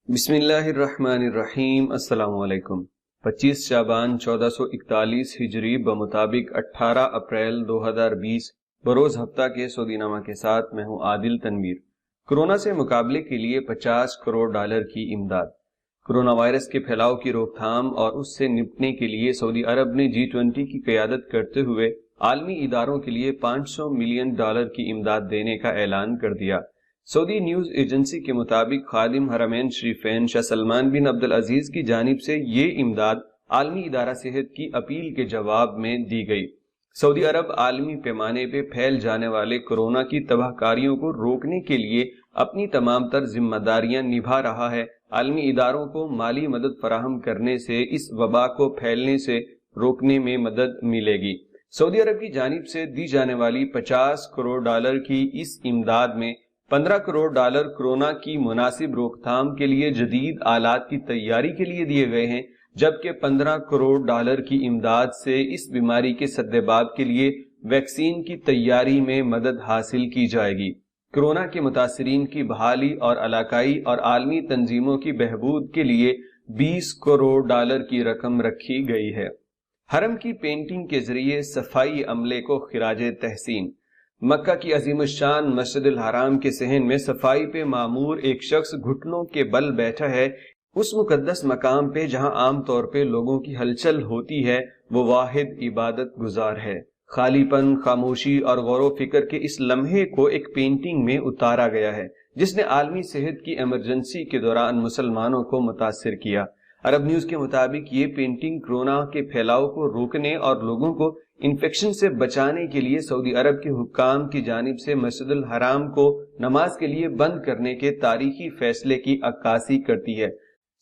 بسم اللہ الرحمن الرحیم۔ السلام علیکم۔ 25 شعبان 1441 ہجری بمطابق 18 اپریل 2020 بروز ہفتہ کے سعودی نامہ کے ساتھ میں ہوں عادل تنویر۔ کرونا سے مقابلے کے لیے 50 کروڑ ڈالر کی امداد۔ کرونا وائرس کے پھیلاؤ کی روک تھام اور اس سے نپٹنے کے لیے سعودی عرب نے G20 کی قیادت کرتے ہوئے عالمی اداروں کے لیے 500 ملین ڈالر کی امداد دینے کا اعلان کر دیا۔ سعودی نیوز ایجنسی کے مطابق خادم حرمین شریفین شاہ سلمان بن عبدالعزیز کی جانب سے یہ امداد عالمی ادارہ صحت کی اپیل کے جواب میں دی گئی۔ سعودی عرب عالمی پیمانے پہ پھیل جانے والے کورونا کی تباہ کاریوں کو روکنے کے لیے اپنی تمام تر ذمہ داریاں نبھا رہا ہے۔ عالمی اداروں کو مالی مدد فراہم کرنے سے اس وبا کو پھیلنے سے روکنے میں مدد ملے گی۔ سعودی عرب کی جانب سے دی جانے والی 50 کروڑ ڈالر کی اس امداد میں 15 کروڑ ڈالر کورونا کی مناسب روک تھام کے لیے جدید آلات کی تیاری کے لیے دیے گئے ہیں، جبکہ 15 کروڑ ڈالر کی امداد سے اس بیماری کے سدباب کے لیے ویکسین کی تیاری میں مدد حاصل کی جائے گی۔ کورونا کے متاثرین کی بحالی اور علاقائی اور عالمی تنظیموں کی بہبود کے لیے 20 کروڑ ڈالر کی رقم رکھی گئی ہے۔ حرم کی پینٹنگ کے ذریعے صفائی عملے کو خراج تحسین۔ مکہ کی عظیم الشان مسجد الحرام کے صحن میں صفائی پہ مامور ایک شخص گھٹنوں کے بل بیٹھا ہے۔ اس مقدس مقام پہ جہاں عام طور پہ لوگوں کی ہلچل ہوتی ہے، وہ واحد عبادت گزار ہے۔ خالی پن، خاموشی اور غور و فکر کے اس لمحے کو ایک پینٹنگ میں اتارا گیا ہے جس نے عالمی صحت کی ایمرجنسی کے دوران مسلمانوں کو متاثر کیا۔ عرب نیوز کے مطابق یہ پینٹنگ کورونا کے پھیلاؤ کو روکنے اور لوگوں کو انفیکشن سے بچانے کے لیے سعودی عرب کے حکام کی جانب سے مسجد الحرام کو نماز کے لیے بند کرنے کے تاریخی فیصلے کی عکاسی کرتی ہے۔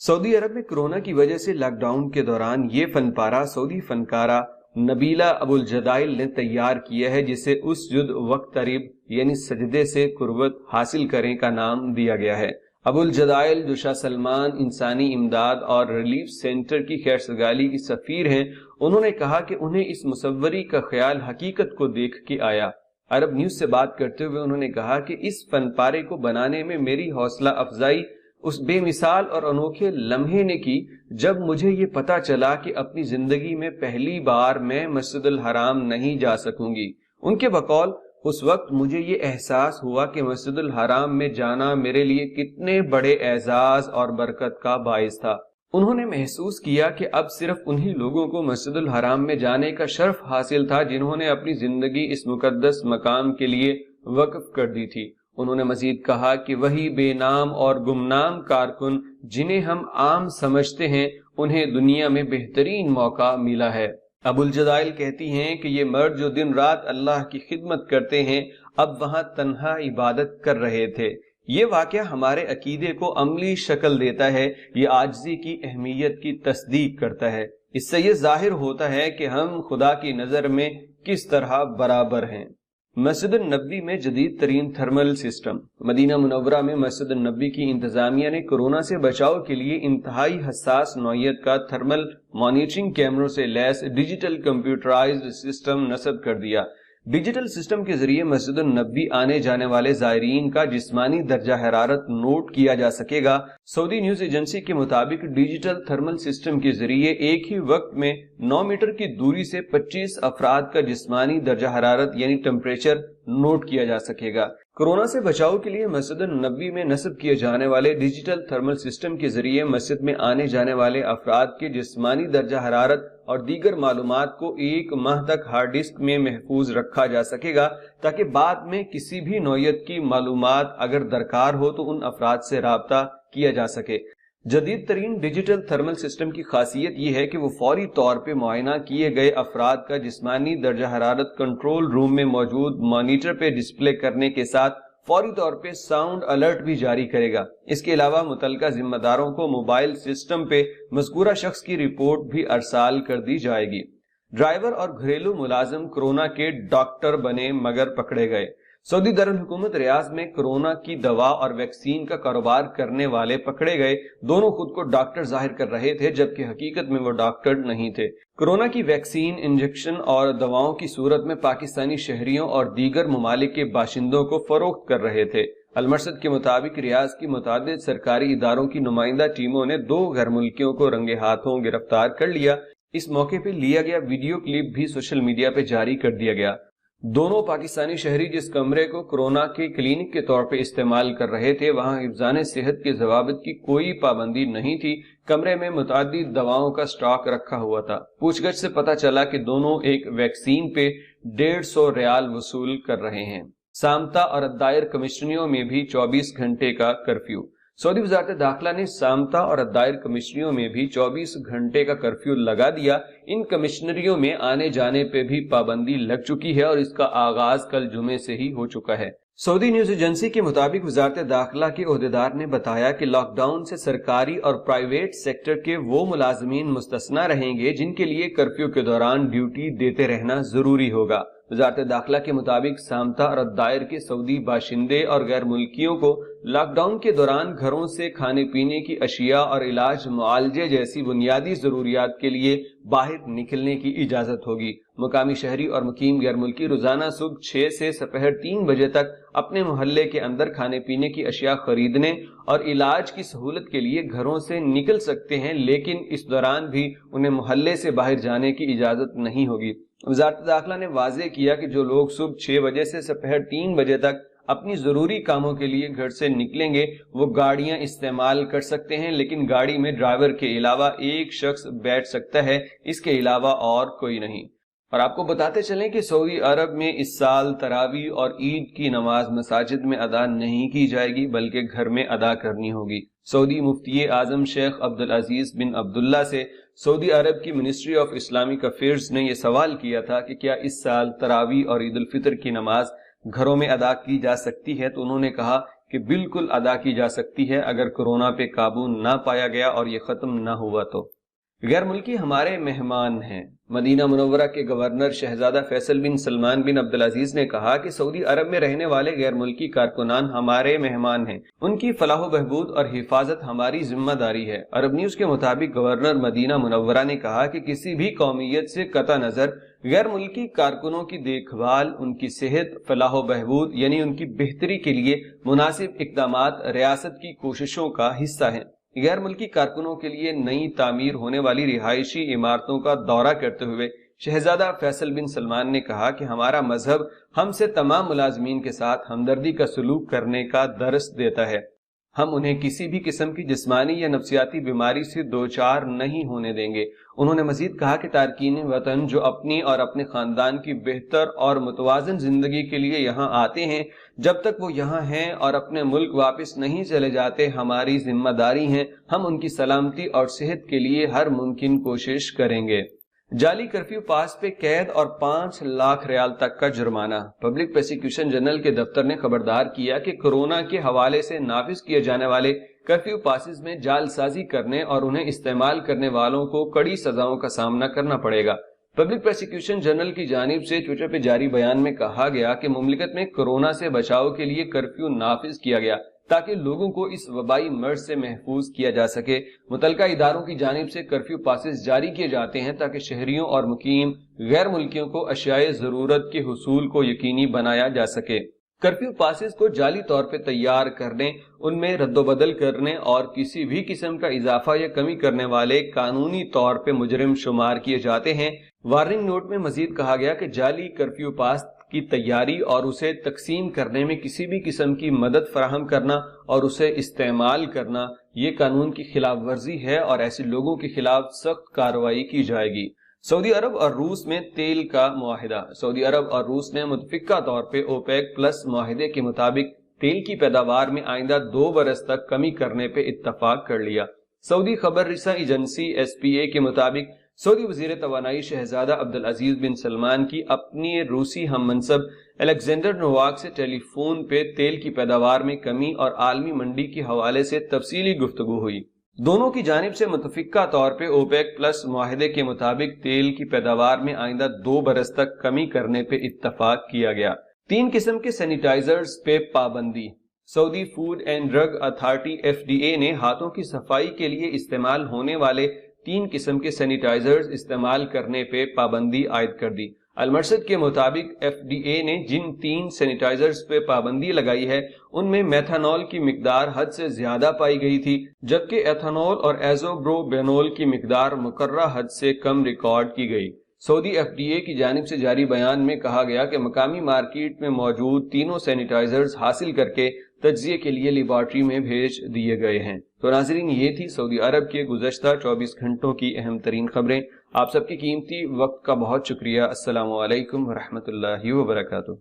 سعودی عرب میں کورونا کی وجہ سے لاک ڈاؤن کے دوران یہ فن پارہ سعودی فنکارہ نبیلہ ابو الجدائل نے تیار کیا ہے، جسے اسجد وقترب یعنی سجدے سے قربت حاصل کریں کا نام دیا گیا ہے۔ ابو الجدائل جو شاہ سلمان انسانی امداد اور ریلیف سینٹر کی خیرسگالی کی سفیر ہیں، انہوں نے کہا کہ انہیں اس مصوری کا خیال حقیقت کو دیکھ کے آیا۔ عرب نیوز سے بات کرتے ہوئے انہوں نے کہا کہ اس فن پارے کو بنانے میں میری حوصلہ افزائی اس بے مثال اور انوکھے لمحے نے کی جب مجھے یہ پتا چلا کہ اپنی زندگی میں پہلی بار میں مسجد الحرام نہیں جا سکوں گی۔ ان کے بقول اس وقت مجھے یہ احساس ہوا کہ مسجد الحرام میں جانا میرے لیے کتنے بڑے اعزاز اور برکت کا باعث تھا۔ انہوں نے محسوس کیا کہ اب صرف انہی لوگوں کو مسجد الحرام میں جانے کا شرف حاصل تھا جنہوں نے اپنی زندگی اس مقدس مقام کے لیے وقف کر دی تھی۔ انہوں نے مزید کہا کہ وہی بے نام اور گمنام کارکن جنہیں ہم عام سمجھتے ہیں، انہیں دنیا میں بہترین موقع ملا ہے۔ ابو الجدائل کہتی ہیں کہ یہ مرد جو دن رات اللہ کی خدمت کرتے ہیں، اب وہاں تنہا عبادت کر رہے تھے۔ یہ واقعہ ہمارے عقیدے کو عملی شکل دیتا ہے، یہ عاجزی کی اہمیت کی تصدیق کرتا ہے۔ اس سے یہ ظاہر ہوتا ہے کہ ہم خدا کی نظر میں کس طرح برابر ہیں۔ مسجد النبوی میں جدید ترین تھرمل سسٹم۔ مدینہ منورہ میں مسجد النبوی کی انتظامیہ نے کورونا سے بچاؤ کے لیے انتہائی حساس نوعیت کا تھرمل مانیٹرنگ کیمروں سے لیس ڈیجیٹل کمپیوٹرائزڈ سسٹم نصب کر دیا۔ ڈیجیٹل سسٹم کے ذریعے مسجد النبوی آنے جانے والے زائرین کا جسمانی درجہ حرارت نوٹ کیا جا سکے گا۔ سعودی نیوز ایجنسی کے مطابق ڈیجیٹل تھرمل سسٹم کے ذریعے ایک ہی وقت میں 9 میٹر کی دوری سے 25 افراد کا جسمانی درجہ حرارت یعنی ٹمپریچر نوٹ کیا جا سکے گا۔ کورونا سے بچاؤ کے لیے مسجد النبوی میں نصب کیے جانے والے ڈیجیٹل تھرمل سسٹم کے ذریعے مسجد میں آنے جانے والے افراد کے جسمانی درجہ حرارت اور دیگر معلومات کو 1 ماہ تک ہارڈ ڈسک میں محفوظ رکھا جا سکے گا، تاکہ بعد میں کسی بھی نوعیت کی معلومات اگر درکار ہو تو ان افراد سے رابطہ کیا جا سکے۔ جدید ترین ڈیجیٹل تھرمل سسٹم کی خاصیت یہ ہے کہ وہ فوری طور پہ معائنہ کیے گئے افراد کا جسمانی درجہ حرارت کنٹرول روم میں موجود مانیٹر پہ ڈسپلے کرنے کے ساتھ فوری طور پہ ساؤنڈ الرٹ بھی جاری کرے گا۔ اس کے علاوہ متعلقہ ذمہ داروں کو موبائل سسٹم پہ مذکورہ شخص کی رپورٹ بھی ارسال کر دی جائے گی۔ ڈرائیور اور گھریلو ملازم کورونا کے ڈاکٹر بنے مگر پکڑے گئے۔ سعودی دارالحکومت ریاض میں کورونا کی دوا اور ویکسین کا کاروبار کرنے والے پکڑے گئے۔ دونوں خود کو ڈاکٹر ظاہر کر رہے تھے جبکہ حقیقت میں وہ ڈاکٹر نہیں تھے۔ کورونا کی ویکسین، انجیکشن اور دواؤں کی صورت میں پاکستانی شہریوں اور دیگر ممالک کے باشندوں کو فروخت کر رہے تھے۔ المرصد کے مطابق ریاض کی متعدد سرکاری اداروں کی نمائندہ ٹیموں نے 2 غیر ملکیوں کو رنگے ہاتھوں گرفتار کر لیا۔ اس موقع پہ لیا گیا ویڈیو کلپ بھی سوشل میڈیا پہ جاری کر دیا گیا۔ دونوں پاکستانی شہری جس کمرے کو کورونا کے کلینک کے طور پہ استعمال کر رہے تھے، وہاں حفظان صحت کے ضوابط کی کوئی پابندی نہیں تھی۔ کمرے میں متعدد دواؤں کا سٹاک رکھا ہوا تھا۔ پوچھ گچھ سے پتہ چلا کہ دونوں ایک ویکسین پہ 150 ریال وصول کر رہے ہیں۔ سامتا اور الدائر کمشنریوں میں بھی 24 گھنٹے کا کرفیو۔ سعودی وزارت داخلہ نے سامتا اور الدائر کمشنریوں میں بھی 24 گھنٹے کا کرفیو لگا دیا۔ ان کمشنریوں میں آنے جانے پہ بھی پابندی لگ چکی ہے اور اس کا آغاز کل جمعے سے ہی ہو چکا ہے۔ سعودی نیوز ایجنسی کے مطابق وزارت داخلہ کے عہدیدار نے بتایا کہ لاک ڈاؤن سے سرکاری اور پرائیویٹ سیکٹر کے وہ ملازمین مستثنی رہیں گے جن کے لیے کرفیو کے دوران ڈیوٹی دیتے رہنا ضروری ہوگا۔ وزارت داخلہ کے مطابق سامتا اور الدائر کے سعودی باشندے اور غیر ملکیوں کو لاک ڈاؤن کے دوران گھروں سے کھانے پینے کی اشیاء اور علاج معالجے جیسی بنیادی ضروریات کے لیے باہر نکلنے کی اجازت ہوگی۔ مقامی شہری اور مقیم غیر ملکی روزانہ صبح 6 سے دوپہر 3 بجے تک اپنے محلے کے اندر کھانے پینے کی اشیاء خریدنے اور علاج کی سہولت کے لیے گھروں سے نکل سکتے ہیں، لیکن اس دوران بھی انہیں محلے سے باہر جانے کی اجازت نہیں ہوگی۔ وزارت داخلہ نے واضح کیا کہ جو لوگ صبح 6 بجے سے دوپہر 3 بجے تک اپنی ضروری کاموں کے لیے گھر سے نکلیں گے وہ گاڑیاں استعمال کر سکتے ہیں، لیکن گاڑی میں ڈرائیور کے علاوہ ایک شخص بیٹھ سکتا ہے، اس کے علاوہ اور کوئی نہیں۔ اور آپ کو بتاتے چلیں کہ سعودی عرب میں اس سال تراویح اور عید کی نماز مساجد میں ادا نہیں کی جائے گی بلکہ گھر میں ادا کرنی ہوگی۔ سعودی مفتی اعظم شیخ عبدالعزیز بن عبداللہ سے سعودی عرب کی منسٹری آف اسلامک افیئرز نے یہ سوال کیا تھا کہ کیا اس سال تراویح اور عید الفطر کی نماز گھروں میں ادا کی جا سکتی ہے، تو انہوں نے کہا کہ بالکل ادا کی جا سکتی ہے اگر کورونا پہ قابو نہ پایا گیا اور یہ ختم نہ ہوا تو۔ غیر ملکی ہمارے مہمان ہیں۔ مدینہ منورہ کے گورنر شہزادہ فیصل بن سلمان بن عبدالعزیز نے کہا کہ سعودی عرب میں رہنے والے غیر ملکی کارکنان ہمارے مہمان ہیں، ان کی فلاح و بہبود اور حفاظت ہماری ذمہ داری ہے۔ عرب نیوز کے مطابق گورنر مدینہ منورہ نے کہا کہ کسی بھی قومیت سے قطع نظر غیر ملکی کارکنوں کی دیکھ بھال، ان کی صحت، فلاح و بہبود یعنی ان کی بہتری کے لیے مناسب اقدامات ریاست کی کوششوں کا حصہ ہیں۔ غیر ملکی کارکنوں کے لیے نئی تعمیر ہونے والی رہائشی عمارتوں کا دورہ کرتے ہوئے شہزادہ فیصل بن سلمان نے کہا کہ ہمارا مذہب ہم سے تمام ملازمین کے ساتھ ہمدردی کا سلوک کرنے کا درس دیتا ہے۔ ہم انہیں کسی بھی قسم کی جسمانی یا نفسیاتی بیماری سے دوچار نہیں ہونے دیں گے۔ انہوں نے مزید کہا کہ تارکین وطن جو اپنی اور اپنے خاندان کی بہتر اور متوازن زندگی کے لیے یہاں آتے ہیں، جب تک وہ یہاں ہیں اور اپنے ملک واپس نہیں چلے جاتے، ہماری ذمہ داری ہے ہم ان کی سلامتی اور صحت کے لیے ہر ممکن کوشش کریں گے۔ جعلی کرفیو پاس پہ قید اور 5 لاکھ ریال تک کا جرمانہ۔ پبلک پروسیکیوشن جنرل کے دفتر نے خبردار کیا کہ کورونا کے حوالے سے نافذ کیے جانے والے کرفیو پاسز میں جعل سازی کرنے اور انہیں استعمال کرنے والوں کو کڑی سزاؤں کا سامنا کرنا پڑے گا۔ پبلک پروسیکیوشن جنرل کی جانب سے ٹویٹر پہ جاری بیان میں کہا گیا کہ مملکت میں کورونا سے بچاؤ کے لیے کرفیو نافذ کیا گیا تاکہ لوگوں کو اس وبائی مرض سے محفوظ کیا جا سکے۔ متعلقہ اداروں کی جانب سے کرفیو پاسز جاری کیے جاتے ہیں تاکہ شہریوں اور مقیم غیر ملکیوں کو اشیاء ضرورت کے حصول کو یقینی بنایا جا سکے۔ کرفیو پاسز کو جعلی طور پہ تیار کرنے، ان میں رد و بدل کرنے اور کسی بھی قسم کا اضافہ یا کمی کرنے والے قانونی طور پہ مجرم شمار کیے جاتے ہیں۔ وارننگ نوٹ میں مزید کہا گیا کہ جعلی کرفیو پاس کی تیاری اور اسے تقسیم کرنے میں کسی بھی قسم کی مدد فراہم کرنا اور اسے استعمال کرنا یہ قانون کی خلاف ورزی ہے اور ایسے لوگوں کے خلاف سخت کارروائی کی جائے گی۔ سعودی عرب اور روس میں تیل کا معاہدہ۔ سعودی عرب اور روس نے متفقہ طور پہ اوپیک پلس معاہدے کے مطابق تیل کی پیداوار میں آئندہ 2 برس تک کمی کرنے پہ اتفاق کر لیا۔ سعودی خبر رساں ایجنسی SPA کے مطابق سعودی وزیر توانائی شہزادہ عبدالعزیز بن سلمان کی اپنی روسی ہم منصب الیگزینڈر نوواک سے ٹیلی فون پہ تیل کی پیداوار میں کمی اور عالمی منڈی کے حوالے سے تفصیلی گفتگو ہوئی۔ دونوں کی جانب سے متفقہ طور پہ اوپیک پلس معاہدے کے مطابق تیل کی پیداوار میں آئندہ 2 برس تک کمی کرنے پہ اتفاق کیا گیا۔ 3 قسم کے سینیٹائزرز پہ پابندی۔ Saudi Food and Drug Authority FDA نے ہاتھوں کی صفائی کے لیے استعمال ہونے والے 3 قسم کے سینیٹائزرز استعمال کرنے پہ پابندی عائد کر دی۔ المرصد کے مطابق FDA نے جن 3 سینیٹائزرز پہ پابندی لگائی ہے ان میں میتھانول کی مقدار حد سے زیادہ پائی گئی تھی، جبکہ ایتھانول اور ایزوبروبینول کی مقدار مقررہ حد سے کم ریکارڈ کی گئی۔ سعودی FDA کی جانب سے جاری بیان میں کہا گیا کہ مقامی مارکیٹ میں موجود تینوں سینیٹائزرز حاصل کر کے تجزیے کے لیے لیبارٹری میں بھیج دیے گئے ہیں۔ تو ناظرین، یہ تھی سعودی عرب کے گزشتہ 24 گھنٹوں کی اہم ترین خبریں۔ آپ سب کی قیمتی وقت کا بہت شکریہ۔ السلام علیکم ورحمۃ اللہ وبرکاتہ۔